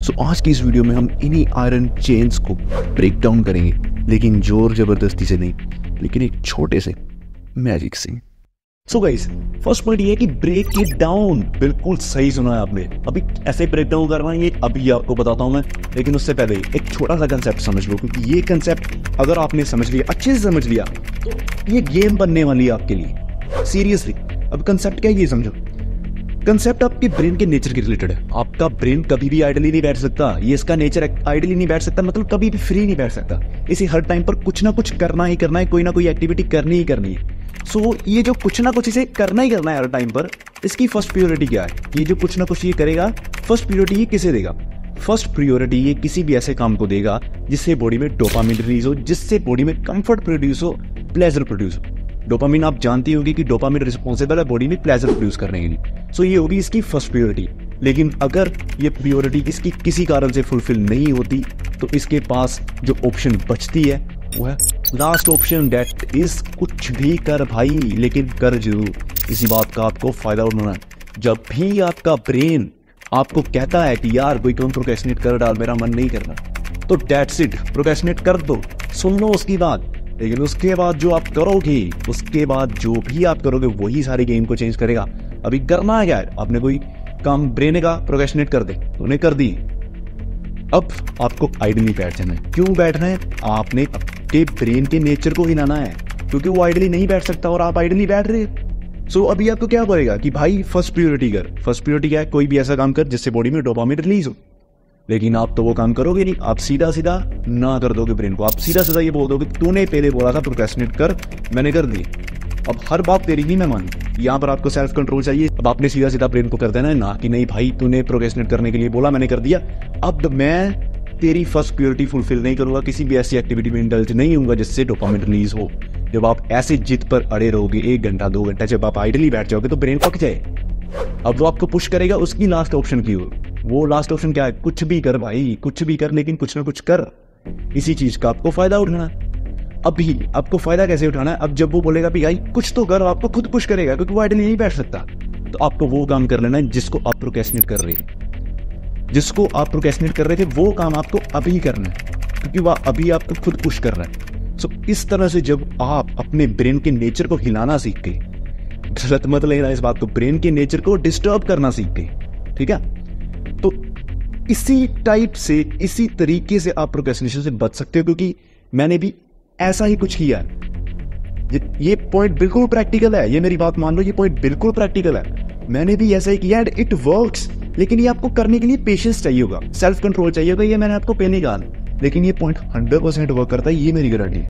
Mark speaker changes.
Speaker 1: सो आज की इस वीडियो में हम इन्हीं आयरन चेन्स को ब्रेक डाउन करेंगे, लेकिन जोर जबरदस्ती से नहीं, लेकिन एक छोटे से मैजिक से।
Speaker 2: सो गाइस, फर्स्ट पॉइंट ये है कि ब्रेक इट डाउन। बिल्कुल सही सुना है आपने। अभी ऐसे ब्रेक डाउन करना है, ये अभी आपको बताता हूं मैं, लेकिन उससे पहले एक छोटा सा कंसेप्ट समझ लो, क्योंकि ये कंसेप्ट अगर आपने समझ लिया, अच्छे से समझ लिया, तो ये गेम बनने वाली है आपके लिए, सीरियसली। अब कंसेप्ट क्या है ये समझो। कंसेप्ट आपके ब्रेन के नेचर के रिलेटेड है। आपका ब्रेन कभी भी आइडली नहीं बैठ सकता, ये इसका नेचर है। आइडली नहीं बैठ सकता मतलब कभी भी फ्री नहीं बैठ सकता। इसे हर टाइम पर कुछ ना कुछ करना ही करना है, कोई ना कोई एक्टिविटी करनी ही करनी है। सो ये जो कुछ ना कुछ इसे करना ही करना है हर टाइम पर, इसकी फर्स्ट प्रायोरिटी क्या है? ये जो कुछ ना कुछ ये करेगा, फर्स्ट प्रायोरिटी ये किसे देगा? फर्स्ट प्रायोरिटी ये किसी भी ऐसे काम को देगा जिससे बॉडी में डोपामिन रिलीज हो, जिससे बॉडी में कंफर्ट प्रोड्यूस हो, प्लेजर प्रोड्यूस हो। डोपामिन आप जानती होगी कि डोपामिन रिस्पॉन्सिबल है बॉडी में प्लेजर प्रोड्यूस करने के लिए। सो ये होगी इसकी फर्स्ट प्रायोरिटी। लेकिन अगर ये प्रायोरिटी इसकी किसी कारण से फुलफिल नहीं होती, तो इसके पास जो ऑप्शन बचती है वो है लास्ट ऑप्शन, दैट इज कुछ भी कर भाई, लेकिन कर जरूर। इसी बात का आपको फायदा उठाना है। जब भी आपका ब्रेन आपको कहता है कि यार कोई काम प्रोक्रेस्टिनेट कर डाल, मेरा मन नहीं करना, तो दैट्स इट, प्रोक्रेस्टिनेट कर दो, सुन लो उसकी बात। लेकिन उसके बाद जो आप करोगे, उसके बाद जो भी आप करोगे, वही सारी गेम को चेंज करेगा। अभी करना है क्या है? आपने कोई काम ब्रेन ने कहा प्रोक्रेस्टिनेट कर दे, तो उन्हें कर दी। अब आपको आइडली बैठ जाना है। क्यों बैठना है? आपने आपके ब्रेन के नेचर को हिलाना है, क्योंकि वो आइडली नहीं बैठ सकता और आप आइडली बैठ रहे। सो अभी आपको क्या पड़ेगा कि भाई फर्स्ट प्रायोरिटी कर। फर्स्ट प्रायोरिटी क्या है? कोई भी ऐसा काम कर जिससे बॉडी में डोपामिन रिलीज हो। लेकिन आप तो वो काम करोगे नहीं, आप सीधा सीधा ना कर दोगे ब्रेन को। आप सीधा सीधा ये बोल दोगे तूने पहले बोला था प्रोक्रेस्टिनेट कर, मैंने कर दी। अब हर बात तेरी नहीं मैं मान, यहाँ पर आपको सेल्फ कंट्रोल चाहिए। अब आपने सीधा सीधा ब्रेन को कर देना है ना कि नहीं भाई तूने प्रोक्रेस्टिनेट करने के लिए बोला, मैंने कर दिया। अब मैं तेरी फर्स्ट प्रायोरिटी फुलफिल नहीं करूंगा, किसी भी ऐसी एक्टिविटी में इंडल्ज नहीं होऊंगा जिससे डोपामिन रिलीज हो। जब आप ऐसे जिद पर अड़े रहोगे 1 घंटा 2 घंटा, जब आप आइडली बैठ जाओगे तो ब्रेन पक जाए। अब वो आपको पुश करेगा उसकी लास्ट ऑप्शन की ओर। वो लास्ट ऑप्शन क्या है? कुछ भी कर भाई, कुछ भी कर, लेकिन कुछ ना कुछ कर। इसी चीज का आपको फायदा उठाना है। अभी आपको फायदा कैसे उठाना है? अब जब वो बोलेगा भाई कुछ तो कर, आपको खुद पुश करेगा, क्योंकि वो आइडली नहीं बैठ सकता। तो आपको वो काम कर लेना है जिसको आप प्रोक्रेस्टिनेट कर रहे हैं। जिसको आप प्रोक्रेस्टिनेट कर रहे थे वो काम आपको अभी करना है, क्योंकि वह अभी आपको खुद पुश कर रहा है। सो इस तरह से जब आप अपने ब्रेन के नेचर को हिलाना सीख गए, गलत मत लेना इस बात को, ब्रेन के नेचर को डिस्टर्ब करना सीख गए, ठीक है? तो इसी टाइप से, इसी तरीके से आप प्रोक्रेस्टिनेशन से बच सकते हो, क्योंकि मैंने भी ऐसा ही कुछ किया है। ये पॉइंट बिल्कुल प्रैक्टिकल है, ये मेरी बात मान लो, ये पॉइंट बिल्कुल प्रैक्टिकल है। मैंने भी ऐसा ही किया एंड इट वर्क्स। लेकिन ये आपको करने के लिए पेशेंस चाहिए होगा, सेल्फ कंट्रोल चाहिए होगा, ये मैंने आपको पहले कहा। लेकिन ये पॉइंट 100% वर्क करता है, ये मेरी गारंटी है।